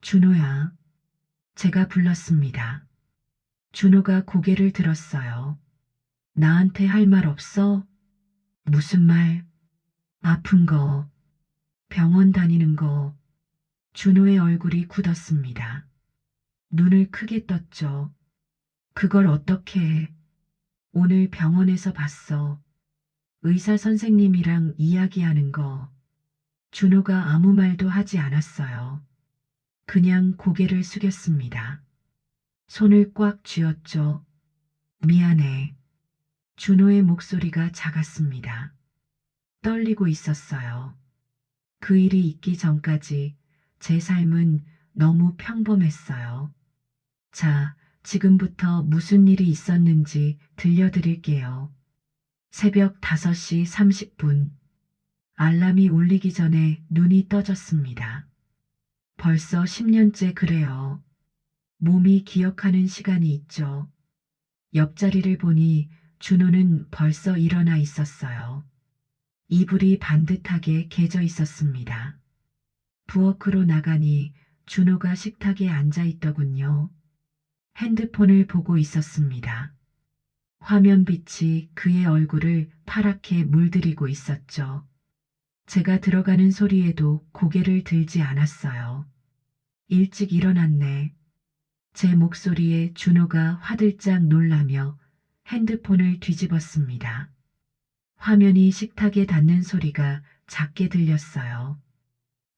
준호야, 제가 불렀습니다. 준호가 고개를 들었어요. 나한테 할 말 없어? 무슨 말? 아픈 거, 병원 다니는 거. 준호의 얼굴이 굳었습니다. 눈을 크게 떴죠. 그걸 어떻게 해? 오늘 병원에서 봤어. 의사 선생님이랑 이야기하는 거. 준호가 아무 말도 하지 않았어요. 그냥 고개를 숙였습니다. 손을 꽉 쥐었죠. 미안해. 준호의 목소리가 작았습니다. 떨리고 있었어요. 그 일이 있기 전까지 제 삶은 너무 평범했어요. 자, 지금부터 무슨 일이 있었는지 들려드릴게요. 새벽 5시 30분. 알람이 울리기 전에 눈이 떠졌습니다. 벌써 10년째 그래요. 몸이 기억하는 시간이 있죠. 옆자리를 보니 준호는 벌써 일어나 있었어요. 이불이 반듯하게 개져 있었습니다. 부엌으로 나가니 준호가 식탁에 앉아 있더군요. 핸드폰을 보고 있었습니다. 화면빛이 그의 얼굴을 파랗게 물들이고 있었죠. 제가 들어가는 소리에도 고개를 들지 않았어요. 일찍 일어났네. 제 목소리에 준호가 화들짝 놀라며 핸드폰을 뒤집었습니다. 화면이 식탁에 닿는 소리가 작게 들렸어요.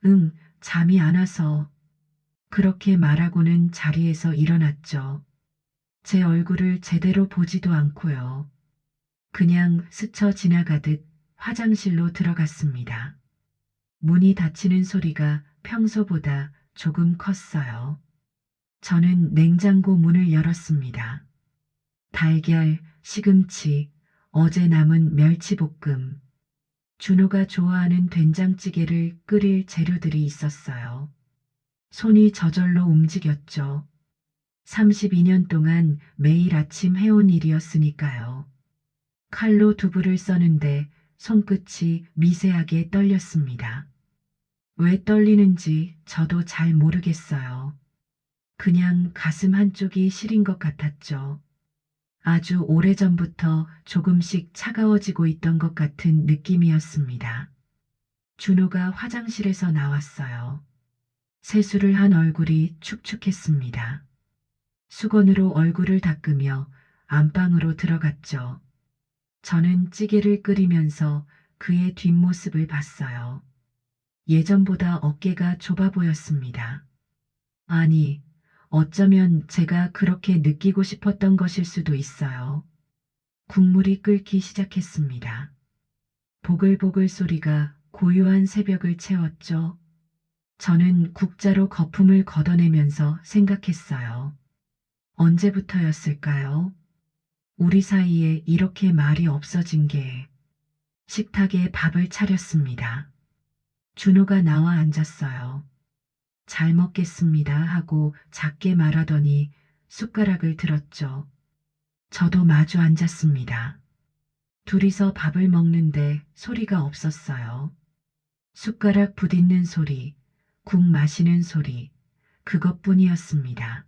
응, 잠이 안 와서. 그렇게 말하고는 자리에서 일어났죠. 제 얼굴을 제대로 보지도 않고요. 그냥 스쳐 지나가듯 화장실로 들어갔습니다. 문이 닫히는 소리가 평소보다 조금 컸어요. 저는 냉장고 문을 열었습니다. 달걀, 시금치, 어제 남은 멸치볶음, 준호가 좋아하는 된장찌개를 끓일 재료들이 있었어요. 손이 저절로 움직였죠. 32년 동안 매일 아침 해온 일이었으니까요. 칼로 두부를 써는데 손끝이 미세하게 떨렸습니다. 왜 떨리는지 저도 잘 모르겠어요. 그냥 가슴 한쪽이 시린 것 같았죠. 아주 오래전부터 조금씩 차가워지고 있던 것 같은 느낌이었습니다. 준호가 화장실에서 나왔어요. 세수를 한 얼굴이 축축했습니다. 수건으로 얼굴을 닦으며 안방으로 들어갔죠. 저는 찌개를 끓이면서 그의 뒷모습을 봤어요. 예전보다 어깨가 좁아 보였습니다. 아니, 어쩌면 제가 그렇게 느끼고 싶었던 것일 수도 있어요. 국물이 끓기 시작했습니다. 보글보글 소리가 고요한 새벽을 채웠죠. 저는 국자로 거품을 걷어내면서 생각했어요. 언제부터였을까요? 우리 사이에 이렇게 말이 없어진 게. 식탁에 밥을 차렸습니다. 준호가 나와 앉았어요. 잘 먹겠습니다 하고 작게 말하더니 숟가락을 들었죠. 저도 마주 앉았습니다. 둘이서 밥을 먹는데 소리가 없었어요. 숟가락 부딪는 소리, 국 마시는 소리, 그것뿐이었습니다.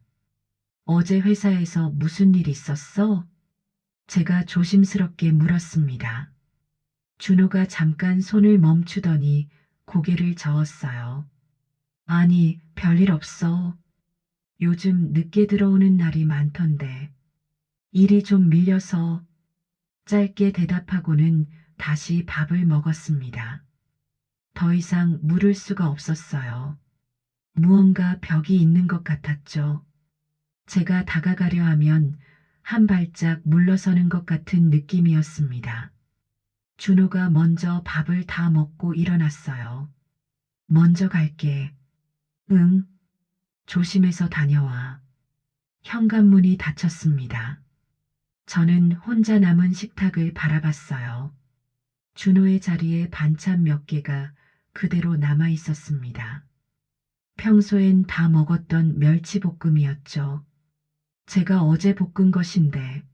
어제 회사에서 무슨 일 있었어? 제가 조심스럽게 물었습니다. 준호가 잠깐 손을 멈추더니 고개를 저었어요. 아니, 별일 없어. 요즘 늦게 들어오는 날이 많던데. 일이 좀 밀려서. 짧게 대답하고는 다시 밥을 먹었습니다. 더 이상 물을 수가 없었어요. 무언가 벽이 있는 것 같았죠. 제가 다가가려 하면 한 발짝 물러서는 것 같은 느낌이었습니다. 준호가 먼저 밥을 다 먹고 일어났어요. 먼저 갈게. 응, 조심해서 다녀와. 현관문이 닫혔습니다. 저는 혼자 남은 식탁을 바라봤어요. 준호의 자리에 반찬 몇 개가 그대로 남아 있었습니다. 평소엔 다 먹었던 멸치볶음이었죠. 제가 어제 볶은 것인데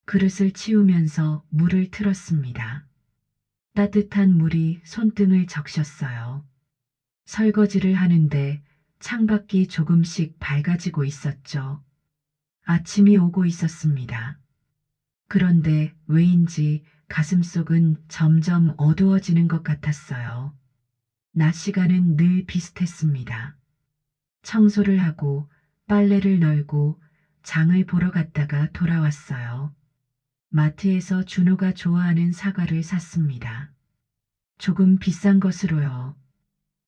그릇을 치우면서 물을 틀었습니다. 따뜻한 물이 손등을 적셨어요. 설거지를 하는데 창밖이 조금씩 밝아지고 있었죠. 아침이 오고 있었습니다. 그런데 왜인지 가슴속은 점점 어두워지는 것 같았어요. 낮 시간은 늘 비슷했습니다. 청소를 하고 빨래를 널고 장을 보러 갔다가 돌아왔어요. 마트에서 준호가 좋아하는 사과를 샀습니다. 조금 비싼 것으로요.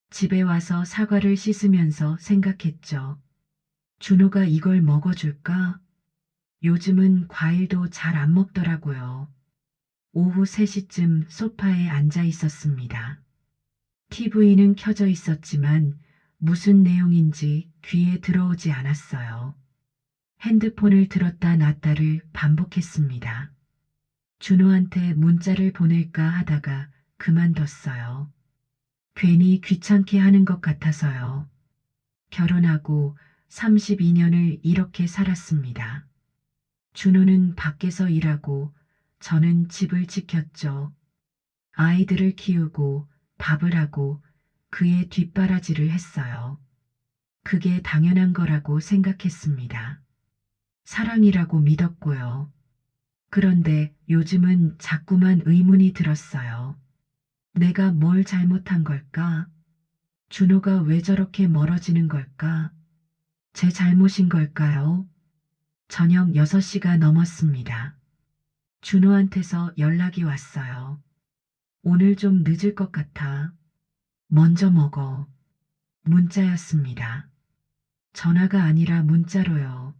집에 와서 사과를 씻으면서 생각했죠. 준호가 이걸 먹어줄까? 요즘은 과일도 잘 안 먹더라고요. 오후 3시쯤 소파에 앉아 있었습니다. TV는 켜져 있었지만 무슨 내용인지 귀에 들어오지 않았어요. 핸드폰을 들었다 놨다를 반복했습니다. 준호한테 문자를 보낼까 하다가 그만뒀어요. 괜히 귀찮게 하는 것 같아서요. 결혼하고 32년을 이렇게 살았습니다. 준호는 밖에서 일하고 저는 집을 지켰죠. 아이들을 키우고 밥을 하고 그의 뒷바라지를 했어요. 그게 당연한 거라고 생각했습니다. 사랑이라고 믿었고요. 그런데 요즘은 자꾸만 의문이 들었어요. 내가 뭘 잘못한 걸까? 준호가 왜 저렇게 멀어지는 걸까? 제 잘못인 걸까요? 저녁 6시가 넘었습니다. 준호한테서 연락이 왔어요. 오늘 좀 늦을 것 같아. 먼저 먹어. 문자였습니다. 전화가 아니라 문자로요.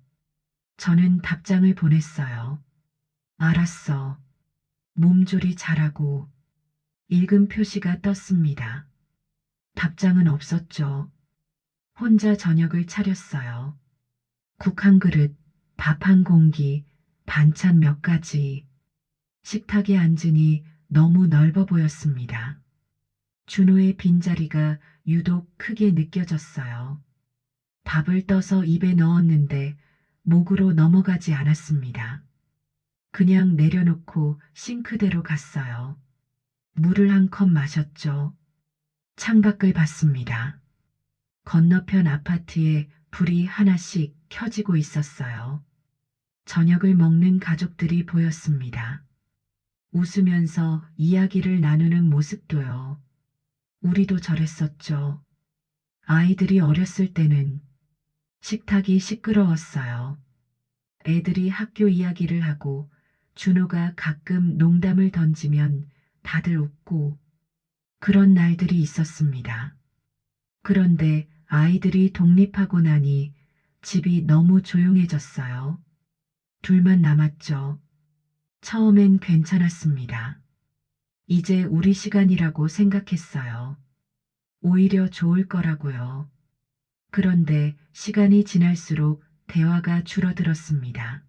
저는 답장을 보냈어요. 알았어. 몸조리 잘하고 읽음 표시가 떴습니다. 답장은 없었죠. 혼자 저녁을 차렸어요. 국 한 그릇, 밥 한 공기, 반찬 몇 가지. 식탁에 앉으니 너무 넓어 보였습니다. 준호의 빈자리가 유독 크게 느껴졌어요. 밥을 떠서 입에 넣었는데 목으로 넘어가지 않았습니다. 그냥 내려놓고 싱크대로 갔어요. 물을 한 컵 마셨죠. 창밖을 봤습니다. 건너편 아파트에 불이 하나씩 켜지고 있었어요. 저녁을 먹는 가족들이 보였습니다. 웃으면서 이야기를 나누는 모습도요. 우리도 저랬었죠. 아이들이 어렸을 때는 식탁이 시끄러웠어요. 애들이 학교 이야기를 하고 준호가 가끔 농담을 던지면 다들 웃고 그런 날들이 있었습니다. 그런데 아이들이 독립하고 나니 집이 너무 조용해졌어요. 둘만 남았죠. 처음엔 괜찮았습니다. 이제 우리 시간이라고 생각했어요. 오히려 좋을 거라고요. 그런데 시간이 지날수록 대화가 줄어들었습니다.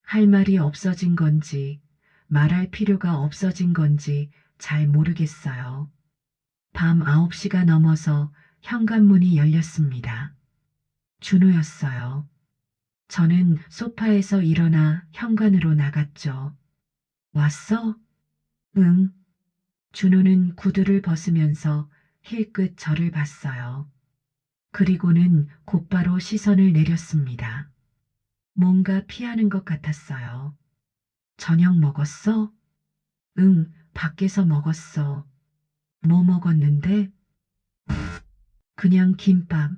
할 말이 없어진 건지 말할 필요가 없어진 건지 잘 모르겠어요. 밤 9시가 넘어서 현관문이 열렸습니다. 준호였어요. 저는 소파에서 일어나 현관으로 나갔죠. 왔어? 응. 준호는 구두를 벗으면서 힐끗 저를 봤어요. 그리고는 곧바로 시선을 내렸습니다. 뭔가 피하는 것 같았어요. 저녁 먹었어? 응, 밖에서 먹었어. 뭐 먹었는데? 그냥 김밥.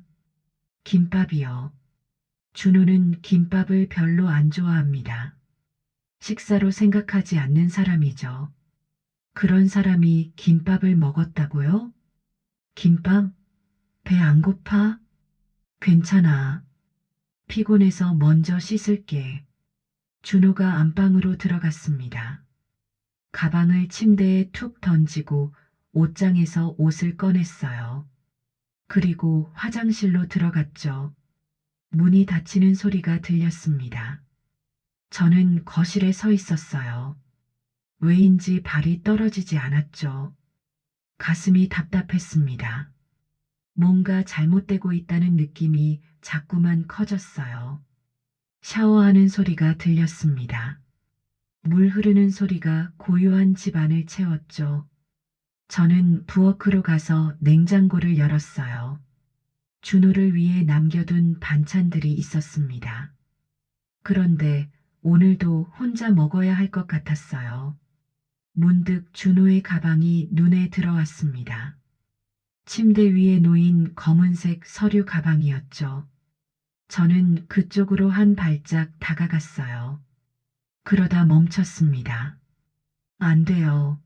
김밥이요. 준호는 김밥을 별로 안 좋아합니다. 식사로 생각하지 않는 사람이죠. 그런 사람이 김밥을 먹었다고요? 김밥? 배 안 고파? 괜찮아. 피곤해서 먼저 씻을게. 준호가 안방으로 들어갔습니다. 가방을 침대에 툭 던지고 옷장에서 옷을 꺼냈어요. 그리고 화장실로 들어갔죠. 문이 닫히는 소리가 들렸습니다. 저는 거실에 서 있었어요. 왜인지 발이 떨어지지 않았죠. 가슴이 답답했습니다. 뭔가 잘못되고 있다는 느낌이 자꾸만 커졌어요. 샤워하는 소리가 들렸습니다. 물 흐르는 소리가 고요한 집안을 채웠죠. 저는 부엌으로 가서 냉장고를 열었어요. 준호를 위해 남겨둔 반찬들이 있었습니다. 그런데 오늘도 혼자 먹어야 할 것 같았어요. 문득 준호의 가방이 눈에 들어왔습니다. 침대 위에 놓인 검은색 서류 가방이었죠. 저는 그쪽으로 한 발짝 다가갔어요. 그러다 멈췄습니다. 안 돼요.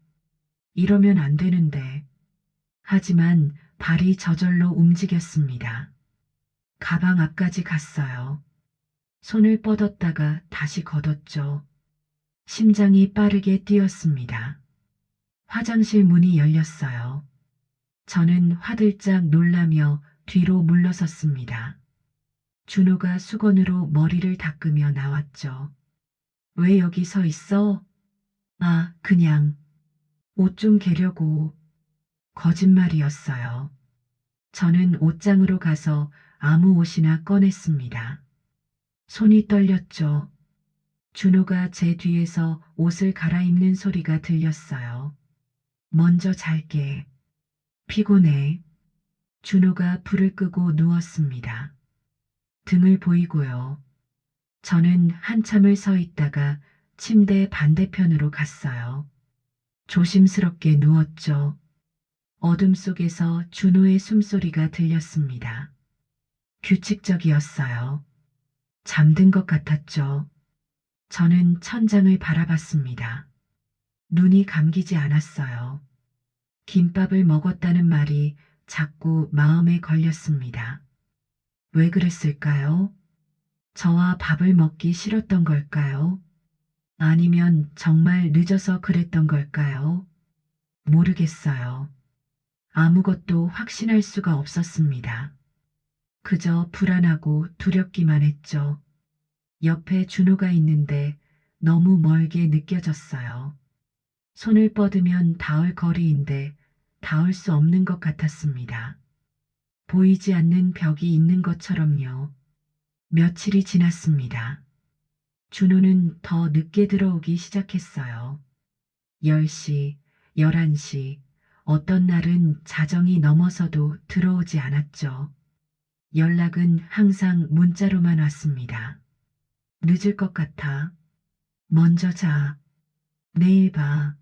이러면 안 되는데. 하지만 발이 저절로 움직였습니다. 가방 앞까지 갔어요. 손을 뻗었다가 다시 걷었죠. 심장이 빠르게 뛰었습니다. 화장실 문이 열렸어요. 저는 화들짝 놀라며 뒤로 물러섰습니다. 준호가 수건으로 머리를 닦으며 나왔죠. 왜 여기 서 있어? 아, 그냥 옷 좀 개려고. 거짓말이었어요. 저는 옷장으로 가서 아무 옷이나 꺼냈습니다. 손이 떨렸죠. 준호가 제 뒤에서 옷을 갈아입는 소리가 들렸어요. 먼저 잘게. 피곤해. 준호가 불을 끄고 누웠습니다. 등을 보이고요. 저는 한참을 서 있다가 침대 반대편으로 갔어요. 조심스럽게 누웠죠. 어둠 속에서 준호의 숨소리가 들렸습니다. 규칙적이었어요. 잠든 것 같았죠. 저는 천장을 바라봤습니다. 눈이 감기지 않았어요. 김밥을 먹었다는 말이 자꾸 마음에 걸렸습니다. 왜 그랬을까요? 저와 밥을 먹기 싫었던 걸까요? 아니면 정말 늦어서 그랬던 걸까요? 모르겠어요. 아무것도 확신할 수가 없었습니다. 그저 불안하고 두렵기만 했죠. 옆에 준호가 있는데 너무 멀게 느껴졌어요. 손을 뻗으면 닿을 거리인데 닿을 수 없는 것 같았습니다. 보이지 않는 벽이 있는 것처럼요. 며칠이 지났습니다. 준호는 더 늦게 들어오기 시작했어요. 10시, 11시, 어떤 날은 자정이 넘어서도 들어오지 않았죠. 연락은 항상 문자로만 왔습니다. 늦을 것 같아. 먼저 자. 내일 봐.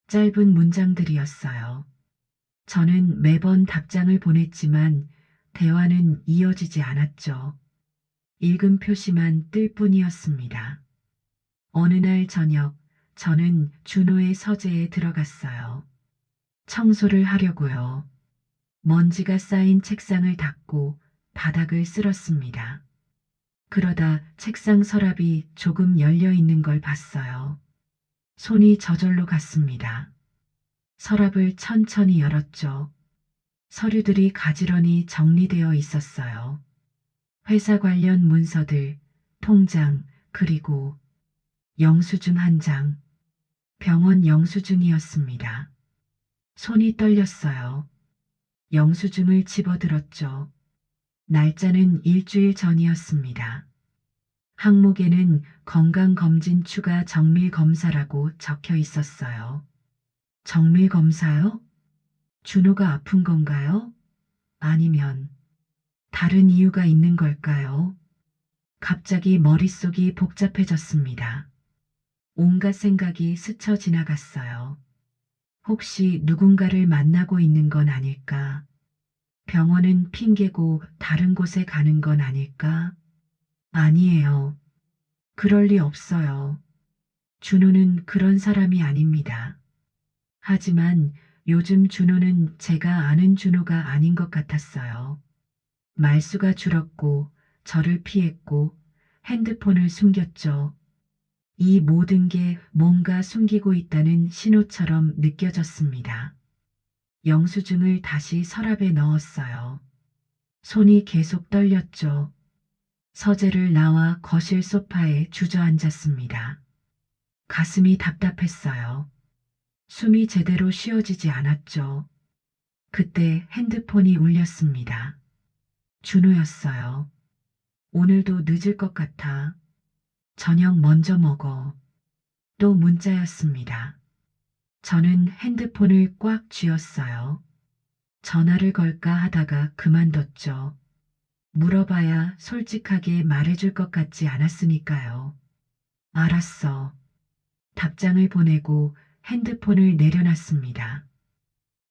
짧은 문장들이었어요. 저는 매번 답장을 보냈지만 대화는 이어지지 않았죠. 읽음 표시만 뜰 뿐이었습니다. 어느 날 저녁, 저는 준호의 서재에 들어갔어요. 청소를 하려고요. 먼지가 쌓인 책상을 닦고 바닥을 쓸었습니다. 그러다 책상 서랍이 조금 열려 있는 걸 봤어요. 손이 저절로 갔습니다. 서랍을 천천히 열었죠. 서류들이 가지런히 정리되어 있었어요. 회사 관련 문서들, 통장, 그리고 영수증 한 장. 병원 영수증이었습니다. 손이 떨렸어요. 영수증을 집어들었죠. 날짜는 일주일 전이었습니다. 항목에는 건강검진 추가 정밀검사라고 적혀 있었어요. 정밀검사요? 준호가 아픈 건가요? 아니면 다른 이유가 있는 걸까요? 갑자기 머릿속이 복잡해졌습니다. 온갖 생각이 스쳐 지나갔어요. 혹시 누군가를 만나고 있는 건 아닐까? 병원은 핑계고 다른 곳에 가는 건 아닐까? 아니에요. 그럴 리 없어요. 준호는 그런 사람이 아닙니다. 하지만 요즘 준호는 제가 아는 준호가 아닌 것 같았어요. 말수가 줄었고 저를 피했고 핸드폰을 숨겼죠. 이 모든 게 뭔가 숨기고 있다는 신호처럼 느껴졌습니다. 영수증을 다시 서랍에 넣었어요. 손이 계속 떨렸죠. 서재를 나와 거실 소파에 주저앉았습니다. 가슴이 답답했어요. 숨이 제대로 쉬어지지 않았죠. 그때 핸드폰이 울렸습니다. 준호였어요. 오늘도 늦을 것 같아. 저녁 먼저 먹어. 또 문자였습니다. 저는 핸드폰을 꽉 쥐었어요. 전화를 걸까 하다가 그만뒀죠. 물어봐야 솔직하게 말해줄 것 같지 않았으니까요. 알았어. 답장을 보내고 핸드폰을 내려놨습니다.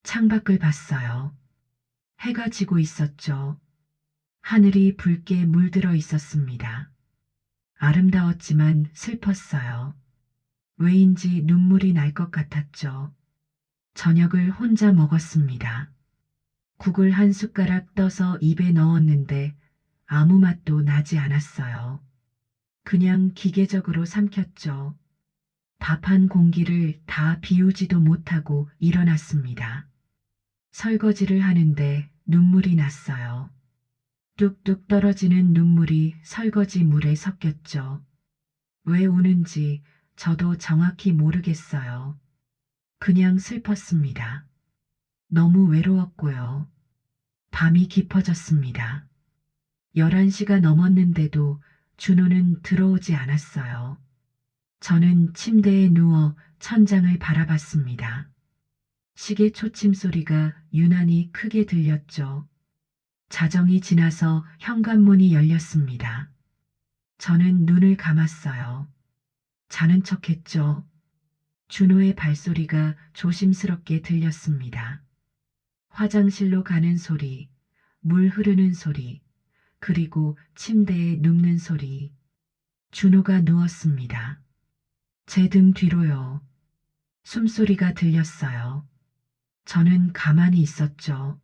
창밖을 봤어요. 해가 지고 있었죠. 하늘이 붉게 물들어 있었습니다. 아름다웠지만 슬펐어요. 왜인지 눈물이 날 것 같았죠. 저녁을 혼자 먹었습니다. 국을 한 숟가락 떠서 입에 넣었는데 아무 맛도 나지 않았어요. 그냥 기계적으로 삼켰죠. 밥 한 공기를 다 비우지도 못하고 일어났습니다. 설거지를 하는데 눈물이 났어요. 뚝뚝 떨어지는 눈물이 설거지 물에 섞였죠. 왜 우는지 저도 정확히 모르겠어요. 그냥 슬펐습니다. 너무 외로웠고요. 밤이 깊어졌습니다. 11시가 넘었는데도 준호는 들어오지 않았어요. 저는 침대에 누워 천장을 바라봤습니다. 시계 초침 소리가 유난히 크게 들렸죠. 자정이 지나서 현관문이 열렸습니다. 저는 눈을 감았어요. 자는 척했죠. 준호의 발소리가 조심스럽게 들렸습니다. 화장실로 가는 소리, 물 흐르는 소리, 그리고 침대에 눕는 소리. 준호가 누웠습니다. 제 등 뒤로요. 숨소리가 들렸어요. 저는 가만히 있었죠.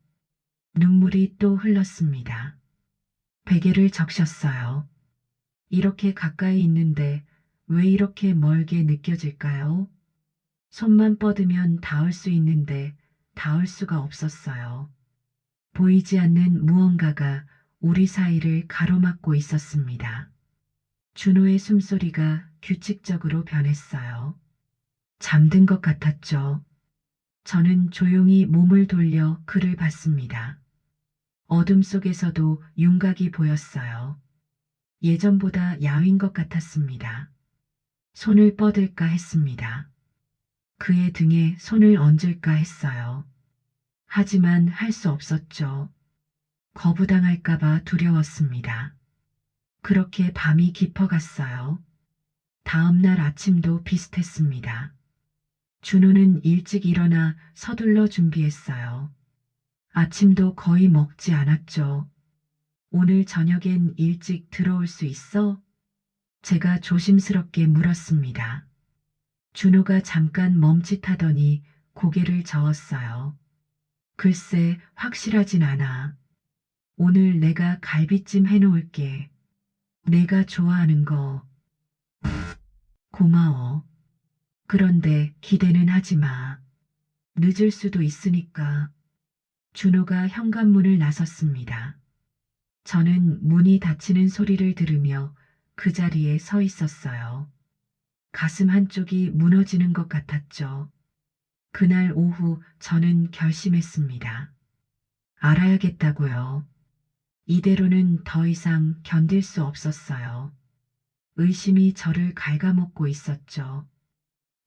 눈물이 또 흘렀습니다. 베개를 적셨어요. 이렇게 가까이 있는데 왜 이렇게 멀게 느껴질까요? 손만 뻗으면 닿을 수 있는데 닿을 수가 없었어요. 보이지 않는 무언가가 우리 사이를 가로막고 있었습니다. 준호의 숨소리가 규칙적으로 변했어요. 잠든 것 같았죠. 저는 조용히 몸을 돌려 그를 봤습니다. 어둠 속에서도 윤곽이 보였어요. 예전보다 야윈 것 같았습니다. 손을 뻗을까 했습니다. 그의 등에 손을 얹을까 했어요. 하지만 할 수 없었죠. 거부당할까봐 두려웠습니다. 그렇게 밤이 깊어갔어요. 다음 날 아침도 비슷했습니다. 준호는 일찍 일어나 서둘러 준비했어요. 아침도 거의 먹지 않았죠. 오늘 저녁엔 일찍 들어올 수 있어? 제가 조심스럽게 물었습니다. 준호가 잠깐 멈칫하더니 고개를 저었어요. 글쎄, 확실하진 않아. 오늘 내가 갈비찜 해놓을게. 내가 좋아하는 거. 고마워. 그런데 기대는 하지 마. 늦을 수도 있으니까. 준호가 현관문을 나섰습니다. 저는 문이 닫히는 소리를 들으며 그 자리에 서 있었어요. 가슴 한쪽이 무너지는 것 같았죠. 그날 오후 저는 결심했습니다. 알아야겠다고요. 이대로는 더 이상 견딜 수 없었어요. 의심이 저를 갉아먹고 있었죠.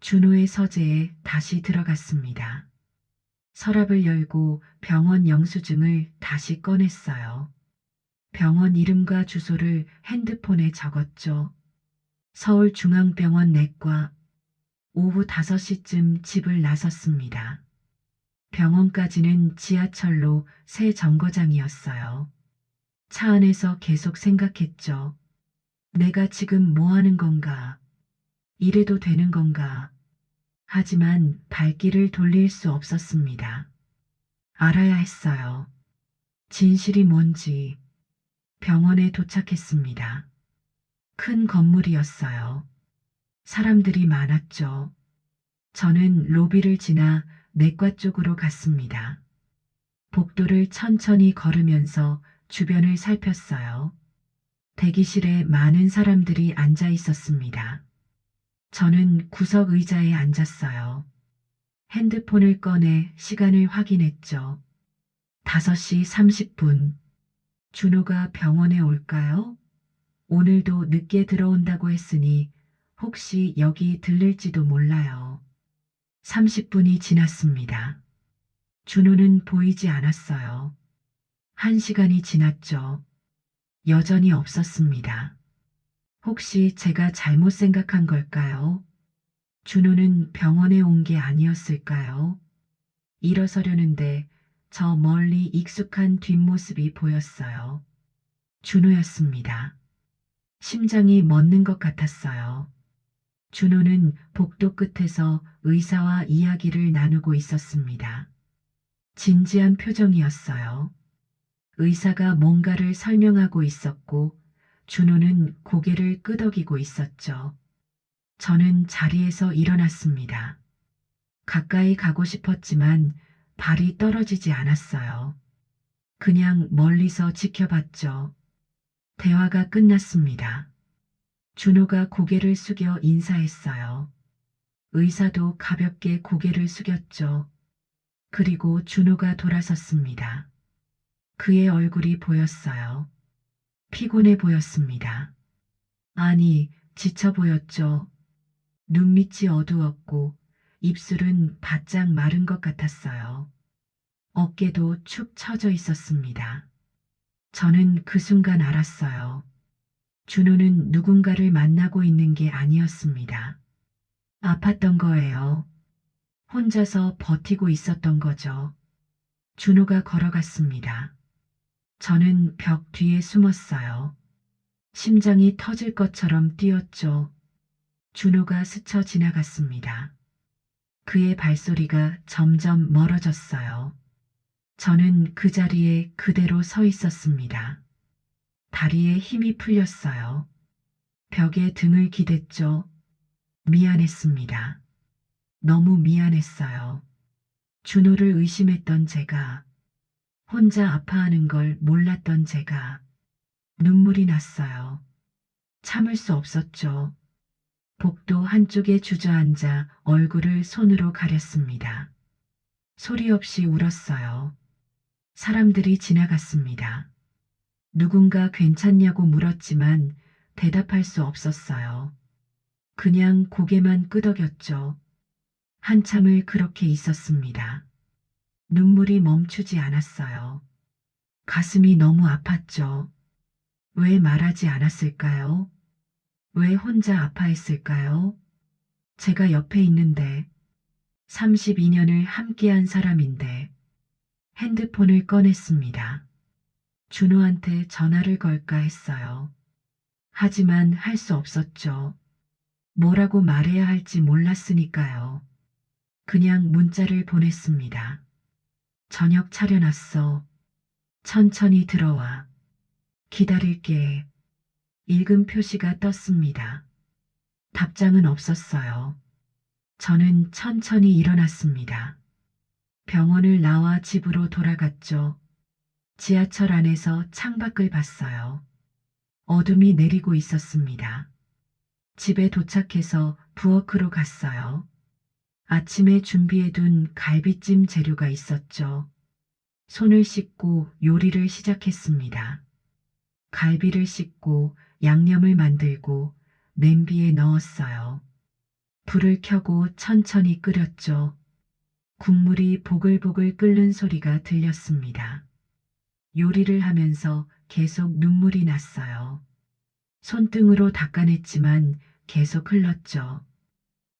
준호의 서재에 다시 들어갔습니다. 서랍을 열고 병원 영수증을 다시 꺼냈어요. 병원 이름과 주소를 핸드폰에 적었죠. 서울중앙병원 내과. 오후 5시쯤 집을 나섰습니다. 병원까지는 지하철로 새 정거장이었어요. 차 안에서 계속 생각했죠. 내가 지금 뭐 하는 건가? 이래도 되는 건가? 하지만 발길을 돌릴 수 없었습니다. 알아야 했어요. 진실이 뭔지. 병원에 도착했습니다. 큰 건물이었어요. 사람들이 많았죠. 저는 로비를 지나 내과 쪽으로 갔습니다. 복도를 천천히 걸으면서 주변을 살폈어요. 대기실에 많은 사람들이 앉아 있었습니다. 저는 구석 의자에 앉았어요. 핸드폰을 꺼내 시간을 확인했죠. 5시 30분. 준호가 병원에 올까요? 오늘도 늦게 들어온다고 했으니 혹시 여기 들를지도 몰라요. 30분이 지났습니다. 준호는 보이지 않았어요. 1시간이 지났죠. 여전히 없었습니다. 혹시 제가 잘못 생각한 걸까요? 준호는 병원에 온 게 아니었을까요? 일어서려는데 저 멀리 익숙한 뒷모습이 보였어요. 준호였습니다. 심장이 멎는 것 같았어요. 준호는 복도 끝에서 의사와 이야기를 나누고 있었습니다. 진지한 표정이었어요. 의사가 뭔가를 설명하고 있었고 준호는 고개를 끄덕이고 있었죠. 저는 자리에서 일어났습니다. 가까이 가고 싶었지만 발이 떨어지지 않았어요. 그냥 멀리서 지켜봤죠. 대화가 끝났습니다. 준호가 고개를 숙여 인사했어요. 의사도 가볍게 고개를 숙였죠. 그리고 준호가 돌아섰습니다. 그의 얼굴이 보였어요. 피곤해 보였습니다. 아니, 지쳐 보였죠. 눈밑이 어두웠고 입술은 바짝 마른 것 같았어요. 어깨도 축 처져 있었습니다. 저는 그 순간 알았어요. 준호는 누군가를 만나고 있는 게 아니었습니다. 아팠던 거예요. 혼자서 버티고 있었던 거죠. 준호가 걸어갔습니다. 저는 벽 뒤에 숨었어요. 심장이 터질 것처럼 뛰었죠. 준호가 스쳐 지나갔습니다. 그의 발소리가 점점 멀어졌어요. 저는 그 자리에 그대로 서 있었습니다. 다리에 힘이 풀렸어요. 벽에 등을 기댔죠. 미안했습니다. 너무 미안했어요. 준호를 의심했던 제가, 혼자 아파하는 걸 몰랐던 제가, 눈물이 났어요. 참을 수 없었죠. 복도 한쪽에 주저앉아 얼굴을 손으로 가렸습니다. 소리 없이 울었어요. 사람들이 지나갔습니다. 누군가 괜찮냐고 물었지만 대답할 수 없었어요. 그냥 고개만 끄덕였죠. 한참을 그렇게 있었습니다. 눈물이 멈추지 않았어요. 가슴이 너무 아팠죠. 왜 말하지 않았을까요? 왜 혼자 아파했을까요? 제가 옆에 있는데 32년을 함께한 사람인데 핸드폰을 꺼냈습니다. 준호한테 전화를 걸까 했어요. 하지만 할 수 없었죠. 뭐라고 말해야 할지 몰랐으니까요. 그냥 문자를 보냈습니다. 저녁 차려놨어. 천천히 들어와. 기다릴게. 읽음 표시가 떴습니다. 답장은 없었어요. 저는 천천히 일어났습니다. 병원을 나와 집으로 돌아갔죠. 지하철 안에서 창밖을 봤어요. 어둠이 내리고 있었습니다. 집에 도착해서 부엌으로 갔어요. 아침에 준비해둔 갈비찜 재료가 있었죠. 손을 씻고 요리를 시작했습니다. 갈비를 씻고 양념을 만들고 냄비에 넣었어요. 불을 켜고 천천히 끓였죠. 국물이 보글보글 끓는 소리가 들렸습니다. 요리를 하면서 계속 눈물이 났어요. 손등으로 닦아냈지만 계속 흘렀죠.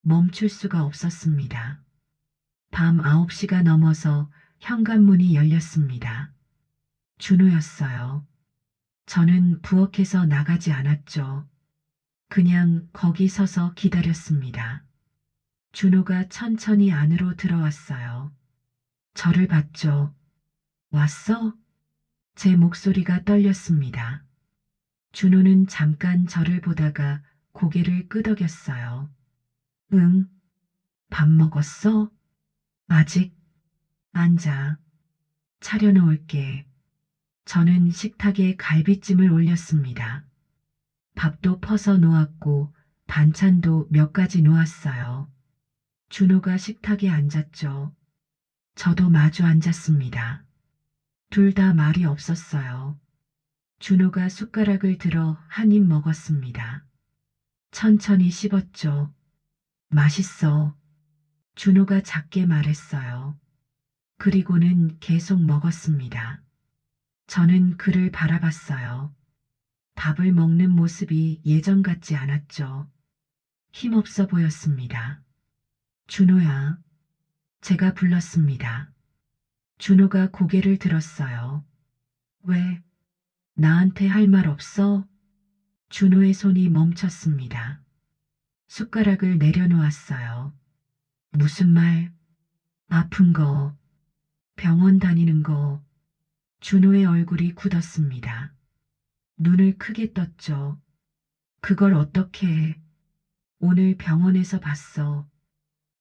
멈출 수가 없었습니다. 밤 9시가 넘어서 현관문이 열렸습니다. 준호였어요. 저는 부엌에서 나가지 않았죠. 그냥 거기 서서 기다렸습니다. 준호가 천천히 안으로 들어왔어요. 저를 봤죠. 왔어? 제 목소리가 떨렸습니다. 준호는 잠깐 저를 보다가 고개를 끄덕였어요. 응. 밥 먹었어? 아직? 앉아. 차려놓을게. 저는 식탁에 갈비찜을 올렸습니다. 밥도 퍼서 놓았고 반찬도 몇 가지 놓았어요. 준호가 식탁에 앉았죠. 저도 마주 앉았습니다. 둘 다 말이 없었어요. 준호가 숟가락을 들어 한 입 먹었습니다. 천천히 씹었죠. 맛있어. 준호가 작게 말했어요. 그리고는 계속 먹었습니다. 저는 그를 바라봤어요. 밥을 먹는 모습이 예전 같지 않았죠. 힘없어 보였습니다. 준호야. 제가 불렀습니다. 준호가 고개를 들었어요. 왜? 나한테 할 말 없어? 준호의 손이 멈췄습니다. 숟가락을 내려놓았어요. 무슨 말? 아픈 거, 병원 다니는 거. 준호의 얼굴이 굳었습니다. 눈을 크게 떴죠. 그걸 어떻게 해? 오늘 병원에서 봤어.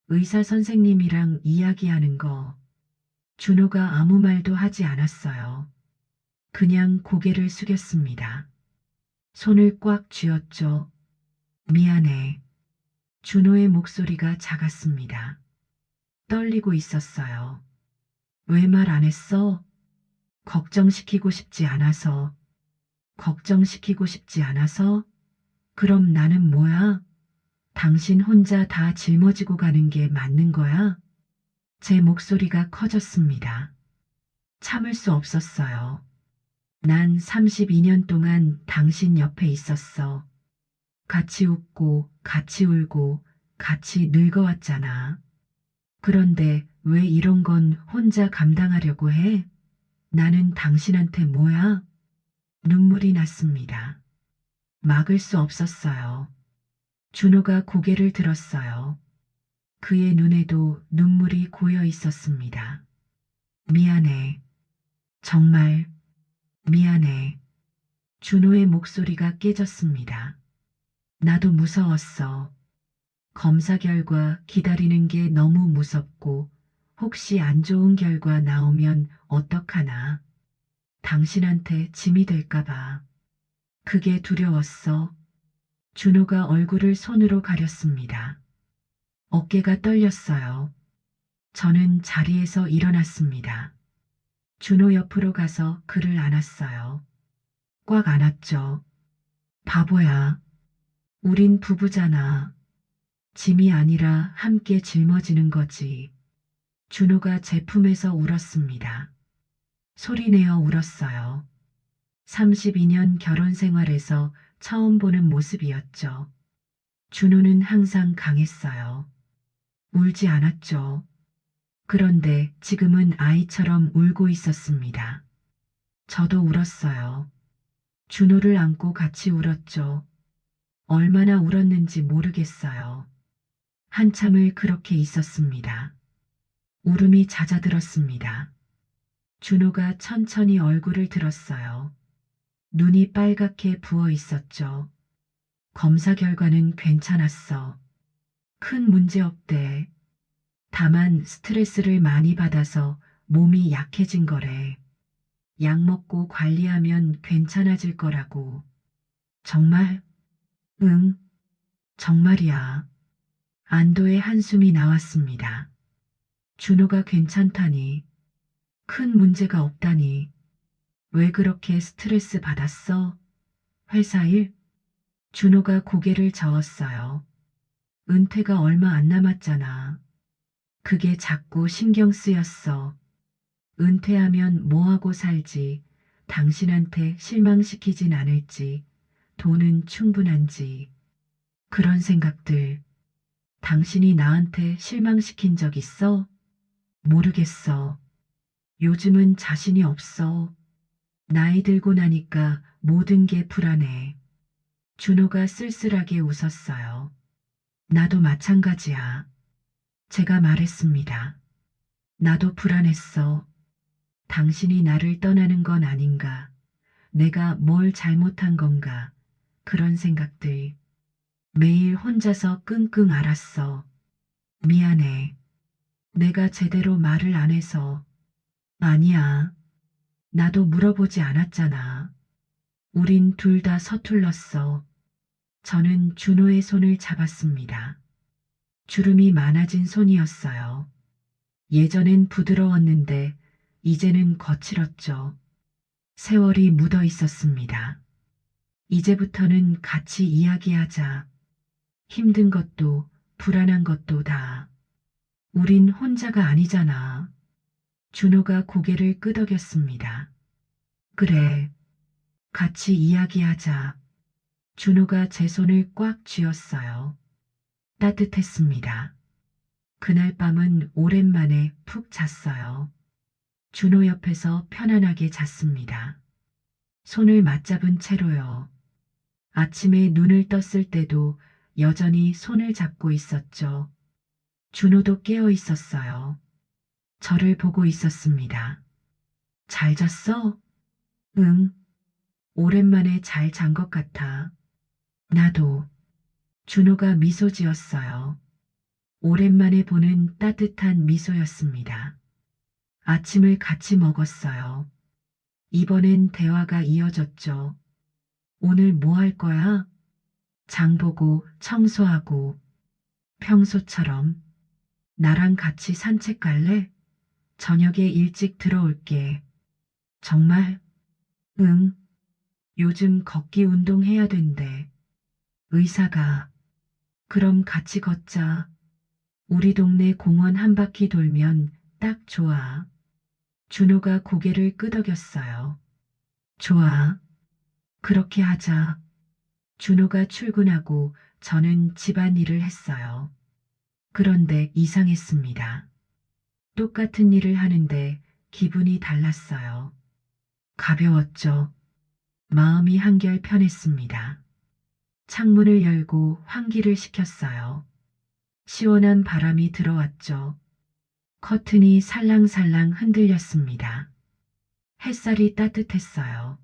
의사 선생님이랑 이야기하는 거. 준호가 아무 말도 하지 않았어요. 그냥 고개를 숙였습니다. 손을 꽉 쥐었죠. 미안해. 준호의 목소리가 작았습니다. 떨리고 있었어요. 왜 말 안 했어? 걱정시키고 싶지 않아서. 걱정시키고 싶지 않아서? 그럼 나는 뭐야? 당신 혼자 다 짊어지고 가는 게 맞는 거야? 제 목소리가 커졌습니다. 참을 수 없었어요. 난 32년 동안 당신 옆에 있었어. 같이 웃고, 같이 울고, 같이 늙어왔잖아. 그런데 왜 이런 건 혼자 감당하려고 해? 나는 당신한테 뭐야? 눈물이 났습니다. 막을 수 없었어요. 준호가 고개를 들었어요. 그의 눈에도 눈물이 고여 있었습니다. 미안해. 정말 미안해. 준호의 목소리가 깨졌습니다. 나도 무서웠어. 검사 결과 기다리는 게 너무 무섭고 혹시 안 좋은 결과 나오면 어떡하나. 당신한테 짐이 될까봐. 그게 두려웠어. 준호가 얼굴을 손으로 가렸습니다. 어깨가 떨렸어요. 저는 자리에서 일어났습니다. 준호 옆으로 가서 그를 안았어요. 꽉 안았죠. 바보야. 우린 부부잖아. 짐이 아니라 함께 짊어지는 거지. 준호가 제 품에서 울었습니다. 소리내어 울었어요. 32년 결혼 생활에서 처음 보는 모습이었죠. 준호는 항상 강했어요. 울지 않았죠. 그런데 지금은 아이처럼 울고 있었습니다. 저도 울었어요. 준호를 안고 같이 울었죠. 얼마나 울었는지 모르겠어요. 한참을 그렇게 있었습니다. 울음이 잦아들었습니다. 준호가 천천히 얼굴을 들었어요. 눈이 빨갛게 부어 있었죠. 검사 결과는 괜찮았어. 큰 문제 없대. 다만 스트레스를 많이 받아서 몸이 약해진 거래. 약 먹고 관리하면 괜찮아질 거라고. 정말? 응, 정말이야. 안도의 한숨이 나왔습니다. 준호가 괜찮다니. 큰 문제가 없다니. 왜 그렇게 스트레스 받았어? 회사 일? 준호가 고개를 저었어요. 은퇴가 얼마 안 남았잖아. 그게 자꾸 신경 쓰였어. 은퇴하면 뭐하고 살지, 당신한테 실망시키진 않을지, 돈은 충분한지. 그런 생각들. 당신이 나한테 실망시킨 적 있어? 모르겠어. 요즘은 자신이 없어. 나이 들고 나니까 모든 게 불안해. 준호가 쓸쓸하게 웃었어요. 나도 마찬가지야. 제가 말했습니다. 나도 불안했어. 당신이 나를 떠나는 건 아닌가. 내가 뭘 잘못한 건가. 그런 생각들. 매일 혼자서 끙끙 앓았어. 미안해. 내가 제대로 말을 안 해서. 아니야. 나도 물어보지 않았잖아. 우린 둘 다 서툴렀어. 저는 준호의 손을 잡았습니다. 주름이 많아진 손이었어요. 예전엔 부드러웠는데 이제는 거칠었죠. 세월이 묻어 있었습니다. 이제부터는 같이 이야기하자. 힘든 것도 불안한 것도 다. 우린 혼자가 아니잖아. 준호가 고개를 끄덕였습니다. 그래. 같이 이야기하자. 준호가 제 손을 꽉 쥐었어요. 따뜻했습니다. 그날 밤은 오랜만에 푹 잤어요. 준호 옆에서 편안하게 잤습니다. 손을 맞잡은 채로요. 아침에 눈을 떴을 때도 여전히 손을 잡고 있었죠. 준호도 깨어 있었어요. 저를 보고 있었습니다. 잘 잤어? 응. 오랜만에 잘 잔 것 같아. 나도. 준호가 미소 지었어요. 오랜만에 보는 따뜻한 미소였습니다. 아침을 같이 먹었어요. 이번엔 대화가 이어졌죠. 오늘 뭐 할 거야? 장 보고 청소하고 평소처럼. 나랑 같이 산책 갈래? 저녁에 일찍 들어올게. 정말? 응. 요즘 걷기 운동해야 된대. 의사가. 그럼 같이 걷자. 우리 동네 공원 한 바퀴 돌면 딱 좋아. 준호가 고개를 끄덕였어요. 좋아. 그렇게 하자. 준호가 출근하고 저는 집안일을 했어요. 그런데 이상했습니다. 똑같은 일을 하는데 기분이 달랐어요. 가벼웠죠. 마음이 한결 편했습니다. 창문을 열고 환기를 시켰어요. 시원한 바람이 들어왔죠. 커튼이 살랑살랑 흔들렸습니다. 햇살이 따뜻했어요.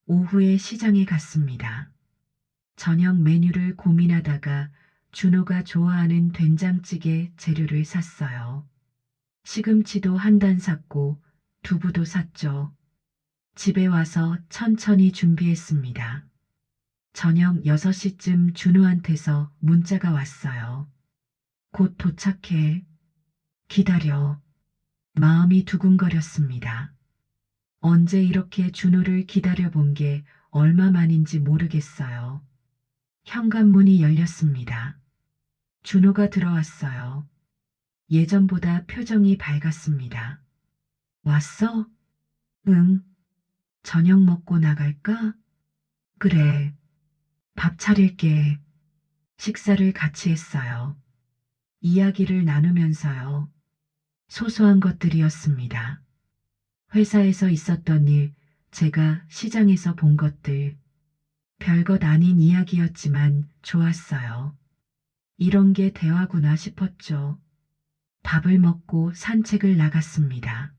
오후에 시장에 갔습니다. 저녁 메뉴를 고민하다가 준호가 좋아하는 된장찌개 재료를 샀어요. 시금치도 한 단 샀고 두부도 샀죠. 집에 와서 천천히 준비했습니다. 저녁 6시쯤 준호한테서 문자가 왔어요. 곧 도착해. 기다려. 마음이 두근거렸습니다. 언제 이렇게 준호를 기다려본 게 얼마만인지 모르겠어요. 현관문이 열렸습니다. 준호가 들어왔어요. 예전보다 표정이 밝았습니다. 왔어? 응. 저녁 먹고 나갈까? 그래. 밥 차릴게. 식사를 같이 했어요. 이야기를 나누면서요. 소소한 것들이었습니다. 회사에서 있었던 일, 제가 시장에서 본 것들. 별것 아닌 이야기였지만 좋았어요. 이런 게 대화구나 싶었죠. 밥을 먹고 산책을 나갔습니다.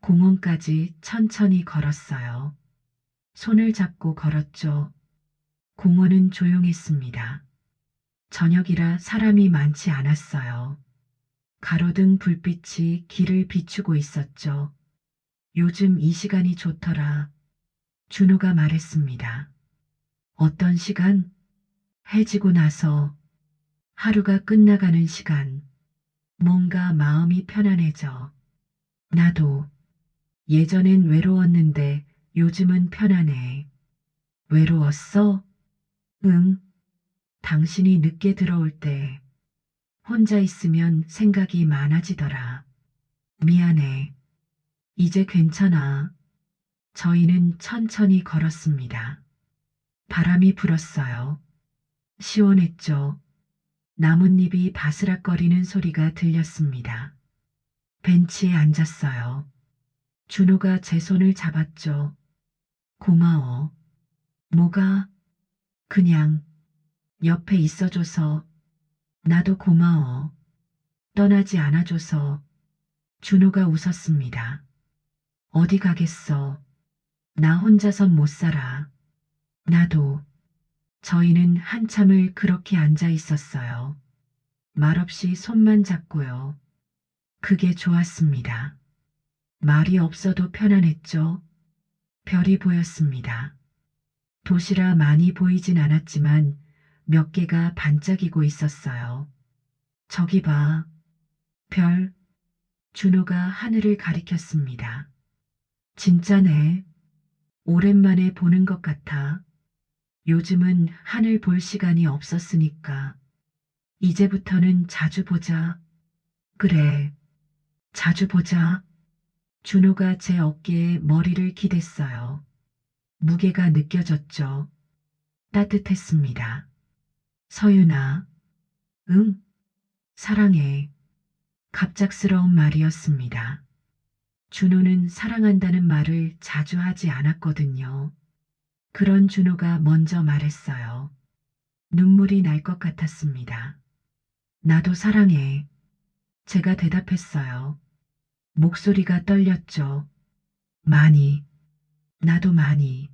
공원까지 천천히 걸었어요. 손을 잡고 걸었죠. 공원은 조용했습니다. 저녁이라 사람이 많지 않았어요. 가로등 불빛이 길을 비추고 있었죠. 요즘 이 시간이 좋더라. 준호가 말했습니다. 어떤 시간? 해지고 나서 하루가 끝나가는 시간. 뭔가 마음이 편안해져. 나도 예전엔 외로웠는데 요즘은 편안해. 외로웠어? 응. 당신이 늦게 들어올 때 혼자 있으면 생각이 많아지더라. 미안해. 이제 괜찮아. 저희는 천천히 걸었습니다. 바람이 불었어요. 시원했죠. 나뭇잎이 바스락거리는 소리가 들렸습니다. 벤치에 앉았어요. 준호가 제 손을 잡았죠. 고마워. 뭐가? 그냥 옆에 있어줘서. 나도 고마워. 떠나지 않아줘서. 준호가 웃었습니다. 어디 가겠어. 나 혼자선 못 살아. 나도. 저희는 한참을 그렇게 앉아 있었어요. 말없이 손만 잡고요. 그게 좋았습니다. 말이 없어도 편안했죠. 별이 보였습니다. 도시라 많이 보이진 않았지만 몇 개가 반짝이고 있었어요. 저기 봐. 별. 준호가 하늘을 가리켰습니다. 진짜네. 오랜만에 보는 것 같아. 요즘은 하늘 볼 시간이 없었으니까. 이제부터는 자주 보자. 그래. 자주 보자. 준호가 제 어깨에 머리를 기댔어요. 무게가 느껴졌죠. 따뜻했습니다. 서윤아, 응, 사랑해. 갑작스러운 말이었습니다. 준호는 사랑한다는 말을 자주 하지 않았거든요. 그런 준호가 먼저 말했어요. 눈물이 날 것 같았습니다. 나도 사랑해. 제가 대답했어요. 목소리가 떨렸죠. 많이. 나도 많이.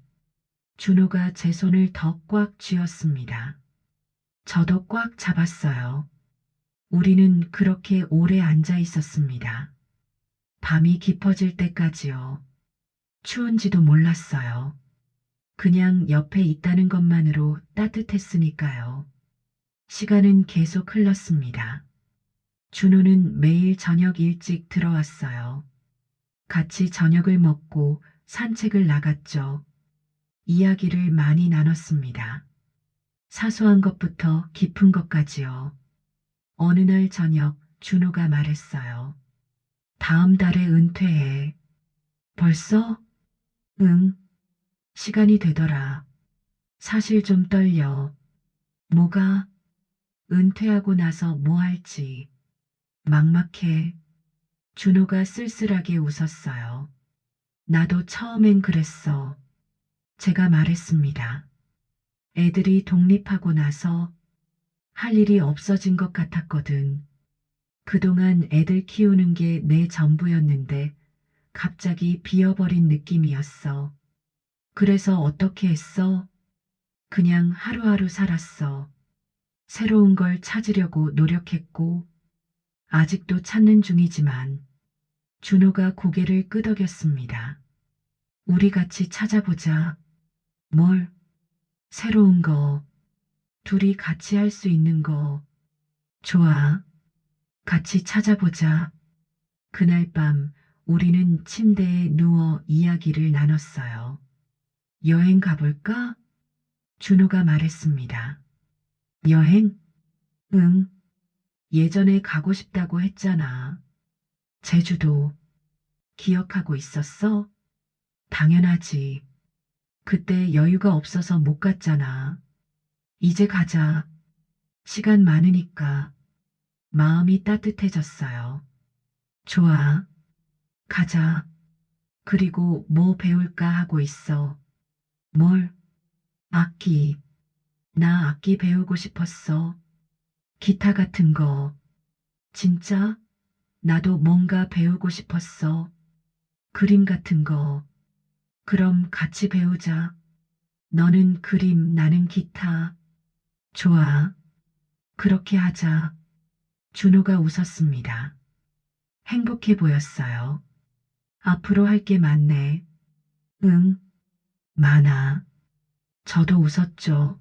준호가 제 손을 더 꽉 쥐었습니다. 저도 꽉 잡았어요. 우리는 그렇게 오래 앉아 있었습니다. 밤이 깊어질 때까지요. 추운지도 몰랐어요. 그냥 옆에 있다는 것만으로 따뜻했으니까요. 시간은 계속 흘렀습니다. 준호는 매일 저녁 일찍 들어왔어요. 같이 저녁을 먹고 산책을 나갔죠. 이야기를 많이 나눴습니다. 사소한 것부터 깊은 것까지요. 어느 날 저녁 준호가 말했어요. 다음 달에 은퇴해. 벌써? 응. 시간이 되더라. 사실 좀 떨려. 뭐가? 은퇴하고 나서 뭐 할지. 막막해. 준호가 쓸쓸하게 웃었어요. 나도 처음엔 그랬어. 제가 말했습니다. 애들이 독립하고 나서 할 일이 없어진 것 같았거든. 그동안 애들 키우는 게 내 전부였는데 갑자기 비어버린 느낌이었어. 그래서 어떻게 했어? 그냥 하루하루 살았어. 새로운 걸 찾으려고 노력했고, 아직도 찾는 중이지만, 준호가 고개를 끄덕였습니다. 우리 같이 찾아보자. 뭘? 새로운 거. 둘이 같이 할 수 있는 거. 좋아. 같이 찾아보자. 그날 밤 우리는 침대에 누워 이야기를 나눴어요. 여행 가볼까? 준호가 말했습니다. 여행? 응. 예전에 가고 싶다고 했잖아. 제주도. 기억하고 있었어? 당연하지. 그때 여유가 없어서 못 갔잖아. 이제 가자. 시간 많으니까. 마음이 따뜻해졌어요. 좋아. 가자. 그리고 뭐 배울까 하고 있어. 뭘? 악기. 나 악기 배우고 싶었어. 기타 같은 거. 진짜? 나도 뭔가 배우고 싶었어. 그림 같은 거. 그럼 같이 배우자. 너는 그림, 나는 기타. 좋아. 그렇게 하자. 준호가 웃었습니다. 행복해 보였어요. 앞으로 할 게 많네. 응, 많아. 저도 웃었죠.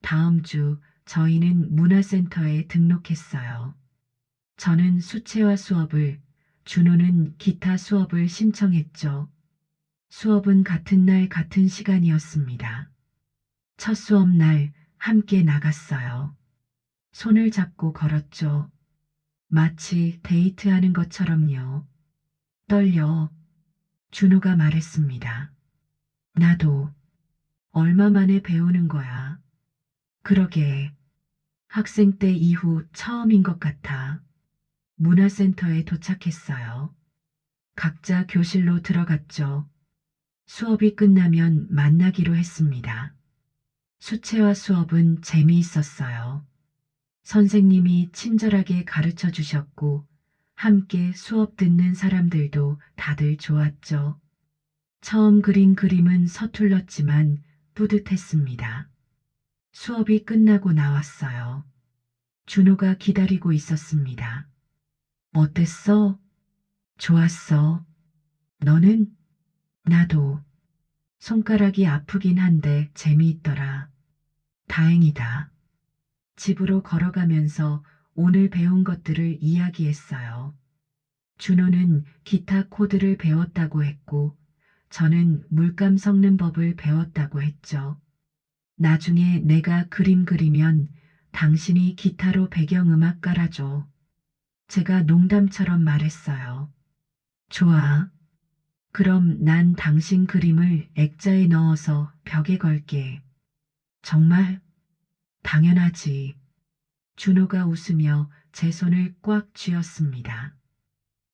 다음 주 저희는 문화센터에 등록했어요. 저는 수채화 수업을, 준호는 기타 수업을 신청했죠. 수업은 같은 날 같은 시간이었습니다. 첫 수업 날 함께 나갔어요. 손을 잡고 걸었죠. 마치 데이트하는 것처럼요. 떨려. 준호가 말했습니다. 나도. 얼마 만에 배우는 거야. 그러게. 학생 때 이후 처음인 것 같아. 문화센터에 도착했어요. 각자 교실로 들어갔죠. 수업이 끝나면 만나기로 했습니다. 수채화 수업은 재미있었어요. 선생님이 친절하게 가르쳐 주셨고, 함께 수업 듣는 사람들도 다들 좋았죠. 처음 그린 그림은 서툴렀지만 뿌듯했습니다. 수업이 끝나고 나왔어요. 준호가 기다리고 있었습니다. 어땠어? 좋았어. 너는? 나도. 손가락이 아프긴 한데 재미있더라. 다행이다. 집으로 걸어가면서 오늘 배운 것들을 이야기했어요. 준호는 기타 코드를 배웠다고 했고, 저는 물감 섞는 법을 배웠다고 했죠. 나중에 내가 그림 그리면 당신이 기타로 배경음악 깔아줘. 제가 농담처럼 말했어요. 좋아. 그럼 난 당신 그림을 액자에 넣어서 벽에 걸게. 정말? 당연하지. 준호가 웃으며 제 손을 꽉 쥐었습니다.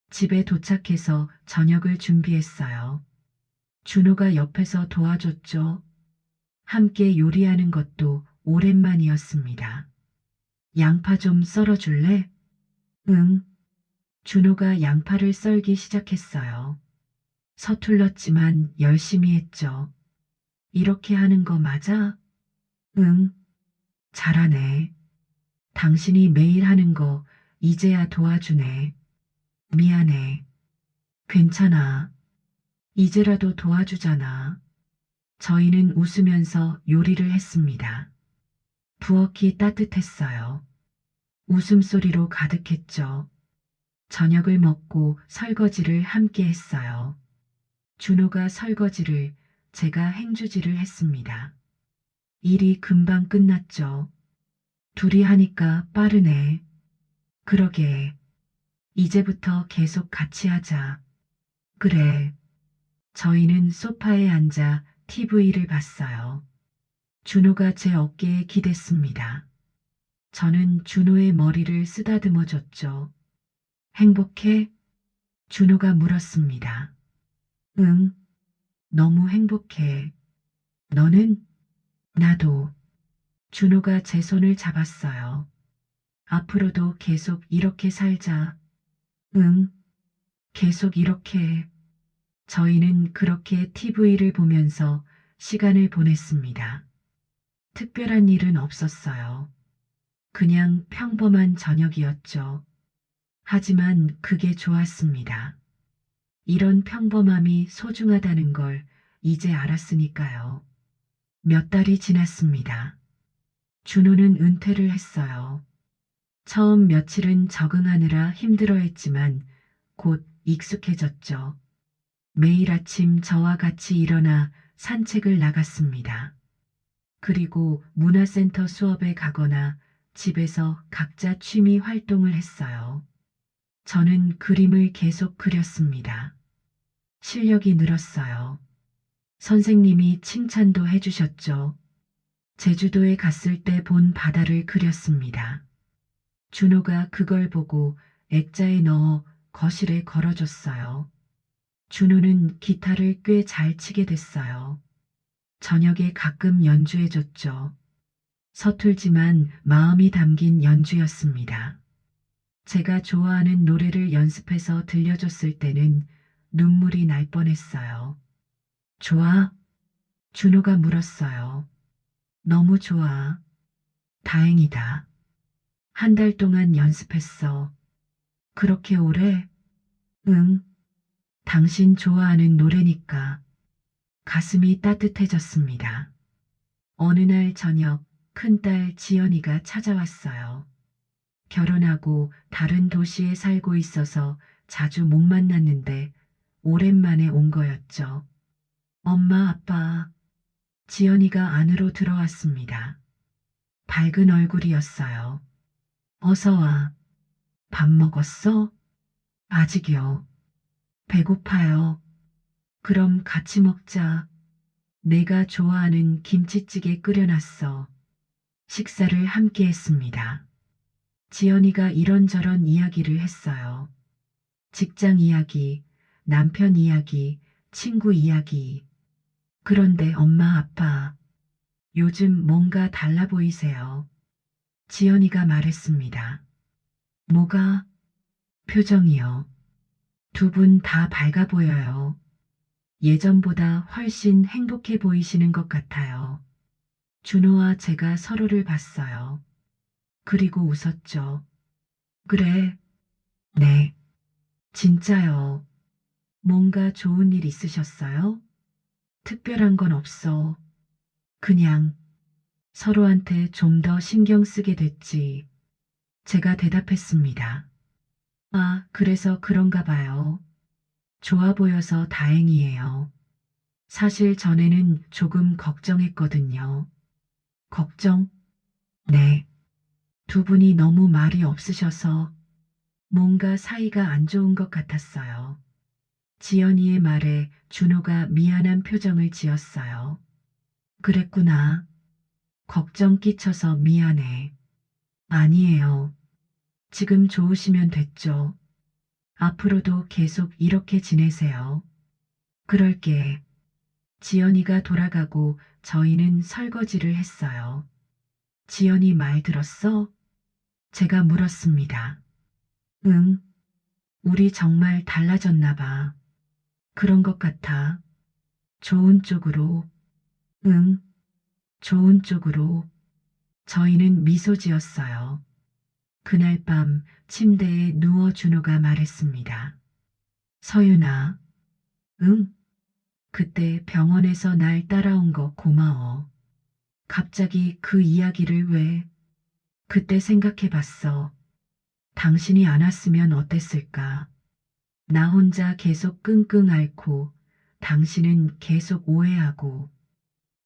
집에 도착해서 저녁을 준비했어요. 준호가 옆에서 도와줬죠. 함께 요리하는 것도 오랜만이었습니다. 양파 좀 썰어줄래? 응. 준호가 양파를 썰기 시작했어요. 서툴렀지만 열심히 했죠. 이렇게 하는 거 맞아? 응. 잘하네. 당신이 매일 하는 거 이제야 도와주네. 미안해. 괜찮아. 이제라도 도와주잖아. 저희는 웃으면서 요리를 했습니다. 부엌이 따뜻했어요. 웃음소리로 가득했죠. 저녁을 먹고 설거지를 함께 했어요. 준호가 설거지를, 제가 행주지를 했습니다. 일이 금방 끝났죠. 둘이 하니까 빠르네. 그러게. 이제부터 계속 같이 하자. 그래. 저희는 소파에 앉아 TV를 봤어요. 준호가 제 어깨에 기댔습니다. 저는 준호의 머리를 쓰다듬어 줬죠. 행복해? 준호가 물었습니다. 응, 너무 행복해. 너는? 나도. 준호가 제 손을 잡았어요. 앞으로도 계속 이렇게 살자. 응, 계속 이렇게. 저희는 그렇게 TV를 보면서 시간을 보냈습니다. 특별한 일은 없었어요. 그냥 평범한 저녁이었죠. 하지만 그게 좋았습니다. 이런 평범함이 소중하다는 걸 이제 알았으니까요. 몇 달이 지났습니다. 준호는 은퇴를 했어요. 처음 며칠은 적응하느라 힘들어했지만 곧 익숙해졌죠. 매일 아침 저와 같이 일어나 산책을 나갔습니다. 그리고 문화센터 수업에 가거나 집에서 각자 취미 활동을 했어요. 저는 그림을 계속 그렸습니다. 실력이 늘었어요. 선생님이 칭찬도 해주셨죠. 제주도에 갔을 때 본 바다를 그렸습니다. 준호가 그걸 보고 액자에 넣어 거실에 걸어줬어요. 준호는 기타를 꽤 잘 치게 됐어요. 저녁에 가끔 연주해줬죠. 서툴지만 마음이 담긴 연주였습니다. 제가 좋아하는 노래를 연습해서 들려줬을 때는 눈물이 날 뻔했어요. 좋아? 준호가 물었어요. 너무 좋아. 다행이다. 한 달 동안 연습했어. 그렇게 오래? 응. 당신 좋아하는 노래니까. 가슴이 따뜻해졌습니다. 어느 날 저녁 큰딸 지연이가 찾아왔어요. 결혼하고 다른 도시에 살고 있어서 자주 못 만났는데 오랜만에 온 거였죠. 엄마, 아빠, 지연이가 안으로 들어왔습니다. 밝은 얼굴이었어요. 어서 와. 밥 먹었어? 아직이요. 배고파요. 그럼 같이 먹자. 내가 좋아하는 김치찌개 끓여놨어. 식사를 함께 했습니다. 지연이가 이런저런 이야기를 했어요. 직장 이야기, 남편 이야기, 친구 이야기. 그런데 엄마, 아빠, 요즘 뭔가 달라 보이세요. 지연이가 말했습니다. 뭐가? 표정이요. 두 분 다 밝아 보여요. 예전보다 훨씬 행복해 보이시는 것 같아요. 준호와 제가 서로를 봤어요. 그리고 웃었죠. 그래. 네. 진짜요. 뭔가 좋은 일 있으셨어요? 특별한 건 없어. 그냥 서로한테 좀 더 신경 쓰게 됐지. 제가 대답했습니다. 아, 그래서 그런가 봐요. 좋아 보여서 다행이에요. 사실 전에는 조금 걱정했거든요. 걱정? 네. 두 분이 너무 말이 없으셔서 뭔가 사이가 안 좋은 것 같았어요. 지연이의 말에 준호가 미안한 표정을 지었어요. 그랬구나. 걱정 끼쳐서 미안해. 아니에요. 지금 좋으시면 됐죠. 앞으로도 계속 이렇게 지내세요. 그럴게. 지연이가 돌아가고 저희는 설거지를 했어요. 지연이 말 들었어? 제가 물었습니다. 응, 우리 정말 달라졌나 봐. 그런 것 같아. 좋은 쪽으로. 응, 좋은 쪽으로. 저희는 미소 지었어요. 그날 밤 침대에 누워 준호가 말했습니다. 서윤아, 응? 그때 병원에서 날 따라온 거 고마워. 갑자기 그 이야기를 왜? 그때 생각해 봤어. 당신이 안 왔으면 어땠을까? 나 혼자 계속 끙끙 앓고 당신은 계속 오해하고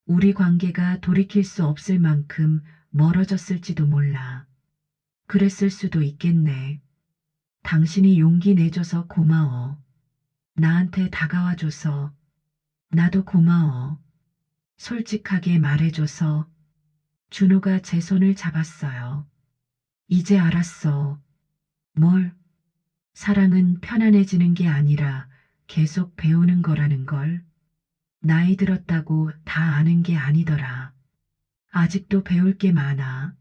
우리 관계가 돌이킬 수 없을 만큼 멀어졌을지도 몰라. 그랬을 수도 있겠네. 당신이 용기 내줘서 고마워. 나한테 다가와줘서 나도 고마워. 솔직하게 말해줘서 준호가 제 손을 잡았어요. 이제 알았어. 뭘? 사랑은 편안해지는 게 아니라 계속 배우는 거라는 걸. 나이 들었다고 다 아는 게 아니더라. 아직도 배울 게 많아.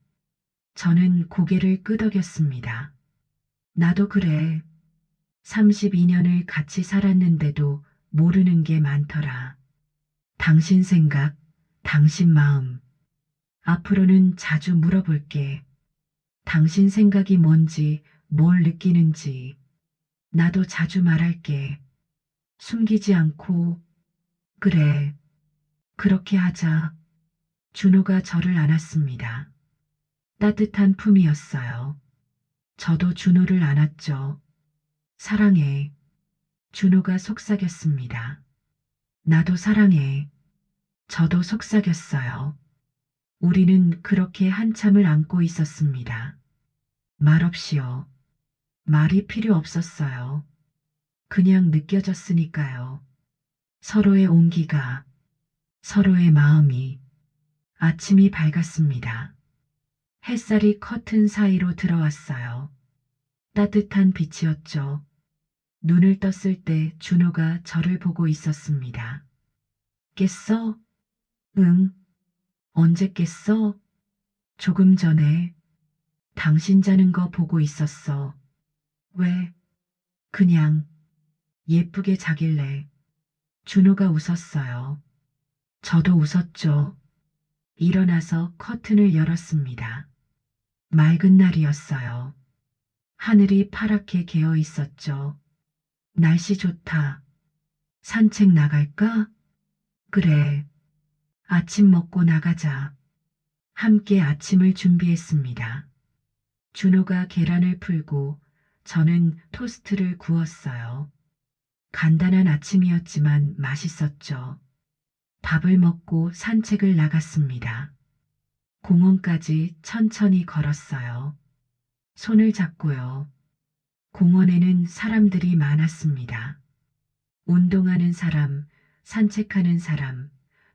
저는 고개를 끄덕였습니다. 나도 그래. 32년을 같이 살았는데도 모르는 게 많더라. 당신 생각, 당신 마음. 앞으로는 자주 물어볼게. 당신 생각이 뭔지, 뭘 느끼는지. 나도 자주 말할게. 숨기지 않고, 그래. 그렇게 하자. 준호가 저를 안았습니다. 따뜻한 품이었어요. 저도 준호를 안았죠. 사랑해. 준호가 속삭였습니다. 나도 사랑해. 저도 속삭였어요. 우리는 그렇게 한참을 안고 있었습니다. 말없이요. 말이 필요 없었어요. 그냥 느껴졌으니까요. 서로의 온기가, 서로의 마음이. 아침이 밝았습니다. 햇살이 커튼 사이로 들어왔어요. 따뜻한 빛이었죠. 눈을 떴을 때 준호가 저를 보고 있었습니다. 깼어? 응. 언제 깼어? 조금 전에. 당신 자는 거 보고 있었어. 왜? 그냥 예쁘게 자길래. 준호가 웃었어요. 저도 웃었죠. 일어나서 커튼을 열었습니다. 맑은 날이었어요. 하늘이 파랗게 개어 있었죠. 날씨 좋다. 산책 나갈까? 그래. 아침 먹고 나가자. 함께 아침을 준비했습니다. 준호가 계란을 풀고 저는 토스트를 구웠어요. 간단한 아침이었지만 맛있었죠. 밥을 먹고 산책을 나갔습니다. 공원까지 천천히 걸었어요. 손을 잡고요. 공원에는 사람들이 많았습니다. 운동하는 사람, 산책하는 사람,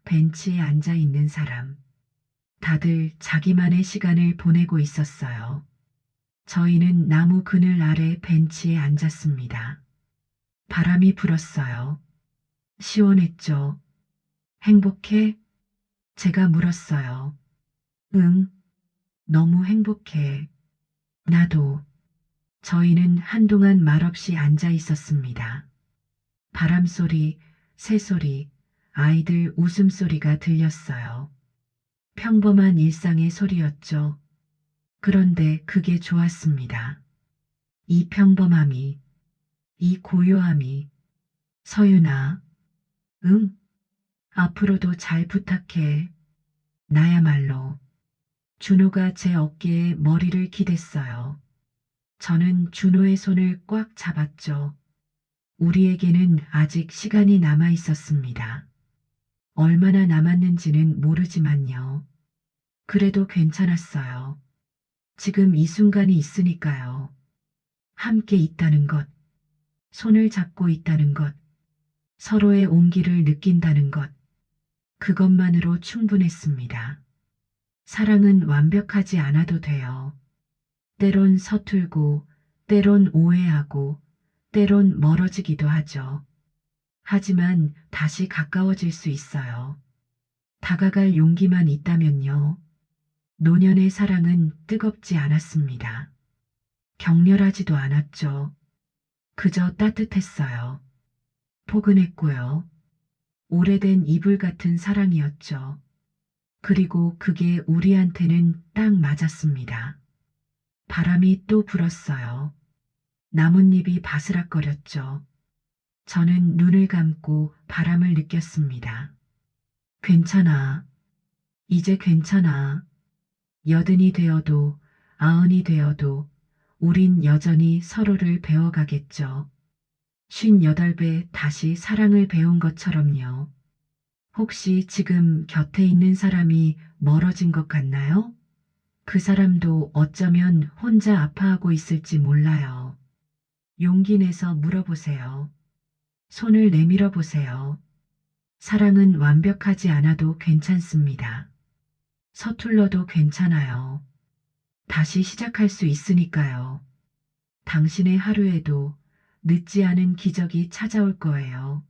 벤치에 앉아 있는 사람. 다들 자기만의 시간을 보내고 있었어요. 저희는 나무 그늘 아래 벤치에 앉았습니다. 바람이 불었어요. 시원했죠. 행복해? 제가 물었어요. 응, 너무 행복해. 나도. 저희는 한동안 말없이 앉아 있었습니다. 바람소리, 새소리, 아이들 웃음소리가 들렸어요. 평범한 일상의 소리였죠. 그런데 그게 좋았습니다. 이 평범함이, 이 고요함이. 서윤아, 응? 앞으로도 잘 부탁해. 나야말로. 준호가 제 어깨에 머리를 기댔어요. 저는 준호의 손을 꽉 잡았죠. 우리에게는 아직 시간이 남아 있었습니다. 얼마나 남았는지는 모르지만요. 그래도 괜찮았어요. 지금 이 순간이 있으니까요. 함께 있다는 것, 손을 잡고 있다는 것, 서로의 온기를 느낀다는 것, 그것만으로 충분했습니다. 사랑은 완벽하지 않아도 돼요. 때론 서툴고, 때론 오해하고, 때론 멀어지기도 하죠. 하지만 다시 가까워질 수 있어요. 다가갈 용기만 있다면요. 노년의 사랑은 뜨겁지 않았습니다. 격렬하지도 않았죠. 그저 따뜻했어요. 포근했고요. 오래된 이불 같은 사랑이었죠. 그리고 그게 우리한테는 딱 맞았습니다. 바람이 또 불었어요. 나뭇잎이 바스락거렸죠. 저는 눈을 감고 바람을 느꼈습니다. 괜찮아. 이제 괜찮아. 여든이 되어도, 아흔이 되어도, 우린 여전히 서로를 배워가겠죠. 58배 다시 사랑을 배운 것처럼요. 혹시 지금 곁에 있는 사람이 멀어진 것 같나요? 그 사람도 어쩌면 혼자 아파하고 있을지 몰라요. 용기 내서 물어보세요. 손을 내밀어 보세요. 사랑은 완벽하지 않아도 괜찮습니다. 서툴러도 괜찮아요. 다시 시작할 수 있으니까요. 당신의 하루에도 늦지 않은 기적이 찾아올 거예요.